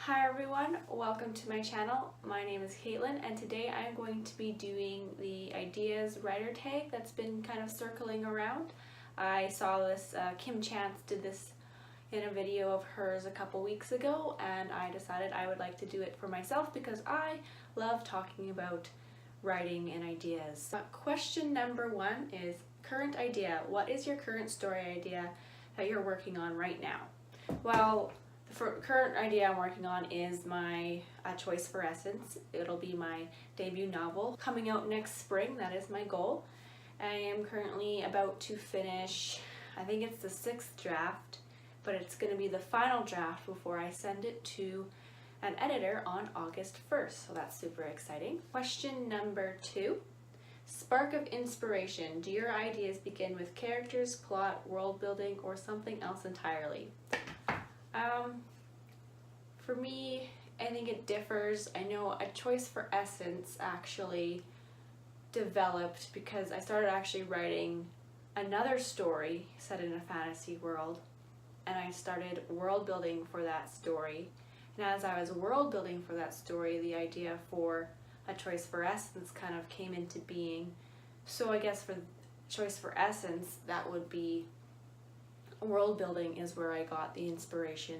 Hi everyone, welcome to my channel. My name is Caitlin and today I'm going to be doing the ideas writer tag that's been kind of circling around. I saw this, Kim Chance did this in a video of hers a couple weeks ago and I decided I would like to do it for myself because I love talking about writing and ideas. Question number one is current idea. What is your current story idea that you're working on right now? Well, the current idea I'm working on is my Choice for Essence. It'll be my debut novel coming out next spring. That is my goal. I am currently about to finish, I think it's the 6th draft, but it's going to be the final draft before I send it to an editor on August 1st, so that's super exciting. Question number 2. Spark of inspiration. Do your ideas begin with characters, plot, world building, or something else entirely? For me, I think it differs. I know A Choice for Essence actually developed because I started actually writing another story set in a fantasy world, and I started world building for that story. And as I was world building for that story, the idea for A Choice for Essence kind of came into being. So I guess for Choice for Essence, that would be world building is where I got the inspiration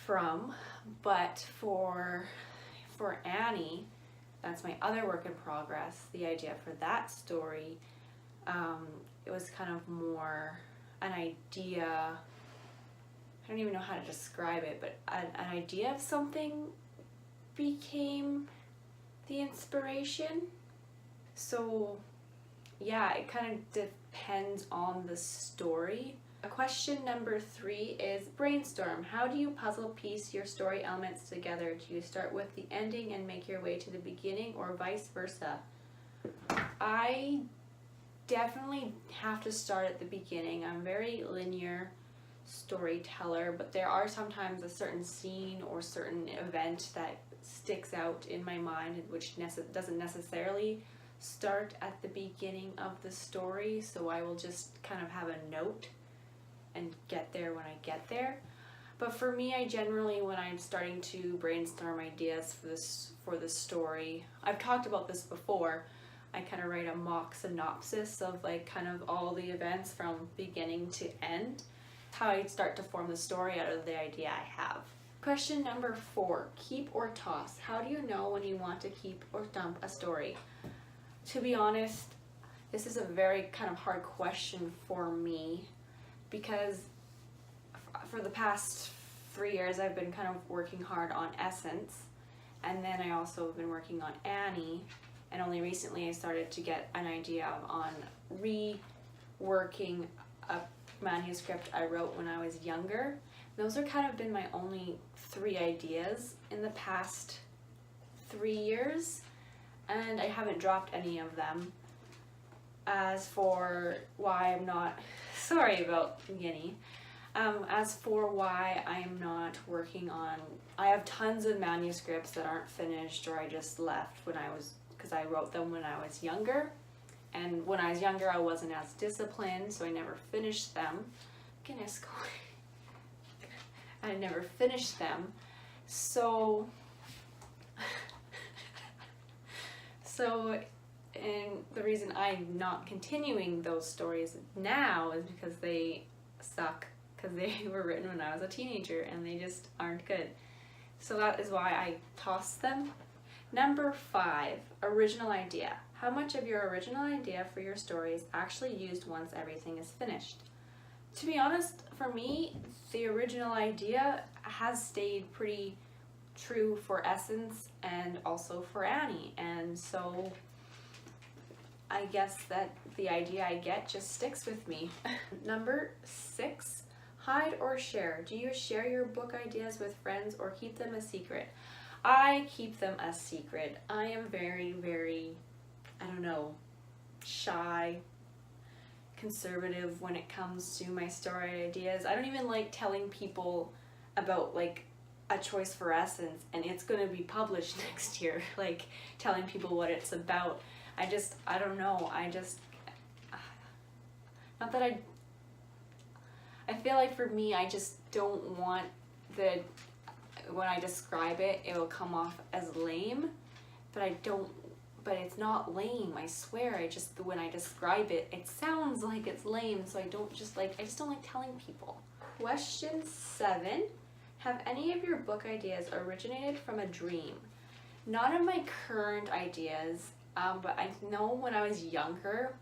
from. But for Annie, that's my other work in progress, the idea for that story, it was kind of more an idea, I don't even know how to describe it, but an idea of something became the inspiration. So yeah, it kind of depends on the story. Question number 3 is brainstorm. How do you puzzle piece your story elements together? Do you start with the ending and make your way to the beginning, or vice versa? I definitely have to start at the beginning. I'm a very linear storyteller, but there are sometimes a certain scene or certain event that sticks out in my mind which doesn't necessarily start at the beginning of the story, so I will just kind of have a note and get there when I get there. But for me, I generally, when I'm starting to brainstorm ideas for this story, I've talked about this before, I kind of write a mock synopsis of like kind of all the events from beginning to end. How I start to form the story out of the idea I have. Question number 4, keep or toss. How do you know when you want to keep or dump a story? To be honest, this is a very kind of hard question for me because for the past 3 years I've been kind of working hard on Essence, and then I also have been working on Annie, and only recently I started to get an idea on reworking a manuscript I wrote when I was younger. Those are kind of been my only 3 ideas in the past 3 years, and I haven't dropped any of them. As for why I'm not, sorry about Guinea, as for why I'm not working on, I have tons of manuscripts that aren't finished or I just left because I wrote them when I was younger, and when I was younger I wasn't as disciplined, so I never finished them. Goodness, I never finished them, so and the reason I'm not continuing those stories now is because they suck, because they were written when I was a teenager and they just aren't good. So that is why I toss them. Number 5, original idea. How much of your original idea for your story is actually used once everything is finished? To be honest, for me, the original idea has stayed pretty true for Essence and also for Annie, and so I guess that the idea I get just sticks with me. Number 6, hide or share. Do you share your book ideas with friends or keep them a secret? I keep them a secret. I am very, very, I don't know, shy, conservative when it comes to my story ideas. I don't even like telling people about like A Choice for Essence and it's going to be published next year, like telling people what it's about. I don't know, not that I feel like for me, I just don't want the when I describe it, it will come off as lame, but but it's not lame, I swear. When I describe it, it sounds like it's lame, so I just don't like telling people. Question 7. Have any of your book ideas originated from a dream? None of my current ideas, but I know when I was younger,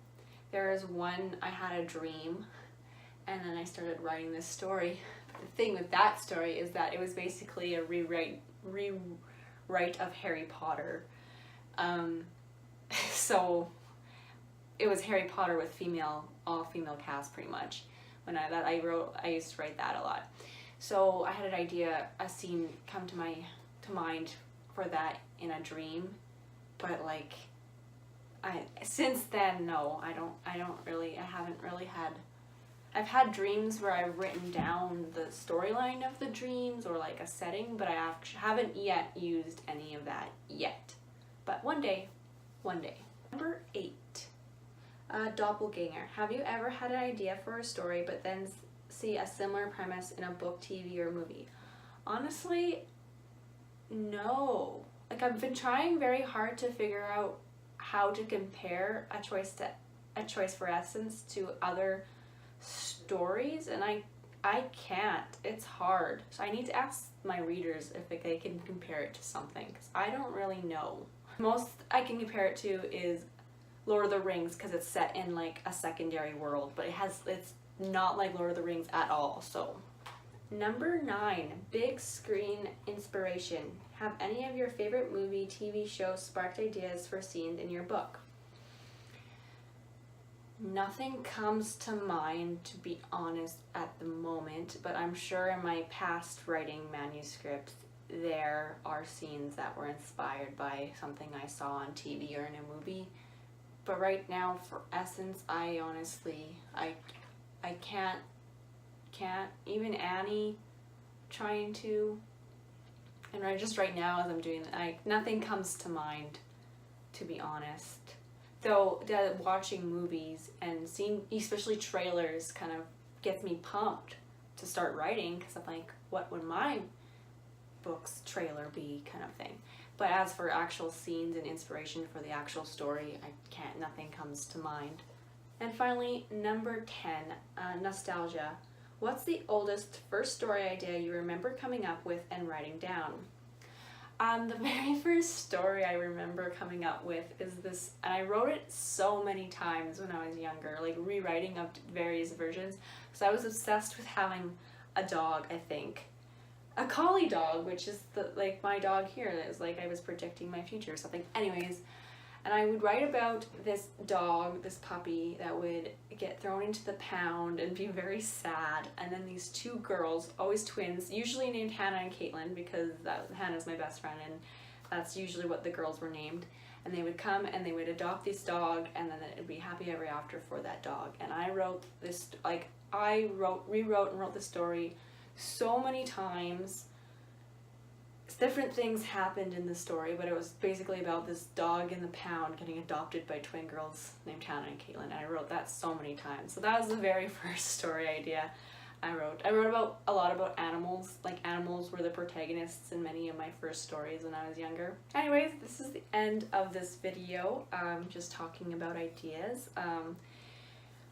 there was one, I had a dream, and then I started writing this story. The thing with that story is that it was basically a rewrite of Harry Potter. So it was Harry Potter with all female cast pretty much. When I used to write that a lot. So I had an idea, a scene come to mind for that in a dream, but like, since then, no, I've had dreams where I've written down the storyline of the dreams or like a setting, but I haven't yet used any of that yet. But one day. Number 8. Doppelganger. Have you ever had an idea for a story but then see a similar premise in a book, TV, or movie? Honestly, no. Like, I've been trying very hard to figure out how to compare A Choice for Essence to other stories, and I can't. It's hard. So I need to ask my readers if they can compare it to something, because I don't really know. Most I can compare it to is Lord of the Rings, because it's set in like a secondary world, but it's not like Lord of the Rings at all. So number 9, big screen inspiration. Have any of your favorite movie, TV shows sparked ideas for scenes in your book? Nothing comes to mind, to be honest, at the moment, but I'm sure in my past writing manuscripts there are scenes that were inspired by something I saw on TV or in a movie. But right now, for Essence, I honestly, I can't, even Annie trying to, and right now as I'm doing that, nothing comes to mind, to be honest. Though watching movies and seeing, especially trailers, kind of gets me pumped to start writing, because I'm like, what would my book's trailer be, kind of thing. But as for actual scenes and inspiration for the actual story, nothing comes to mind. And finally, number 10, nostalgia. What's the oldest first story idea you remember coming up with and writing down? The very first story I remember coming up with is this, and I wrote it so many times when I was younger, like rewriting of various versions, because I was obsessed with having a dog, I think. A collie dog, which is like my dog here, that was like I was predicting my future or something. Anyways, and I would write about this dog, this puppy, that would get thrown into the pound and be very sad, and then these 2 girls, always twins, usually named Hannah and Caitlin, because Hannah's my best friend, and that's usually what the girls were named, and they would come and they would adopt this dog, and then it would be happy ever after for that dog. And I wrote this, like, rewrote and wrote the story so many times. Different things happened in the story, but it was basically about this dog in the pound getting adopted by twin girls named Hannah and Caitlin, and I wrote that so many times. So that was the very first story idea I wrote. I wrote a lot about animals, like animals were the protagonists in many of my first stories when I was younger. Anyways, this is the end of this video, just talking about ideas.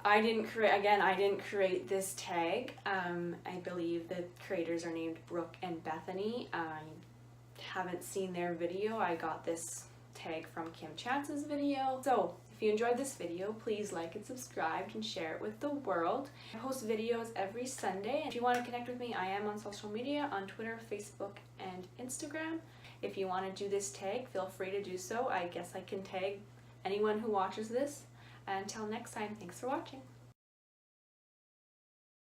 I didn't create this tag. I believe the creators are named Brooke and Bethany. I haven't seen their video. I got this tag from Kim Chance's video. So if you enjoyed this video, please like and subscribe and share it with the world. I post videos every Sunday. If you want to connect with me, I am on social media, on Twitter, Facebook, and Instagram. If you want to do this tag, feel free to do so. I guess I can tag anyone who watches this. Until next time, thanks for watching.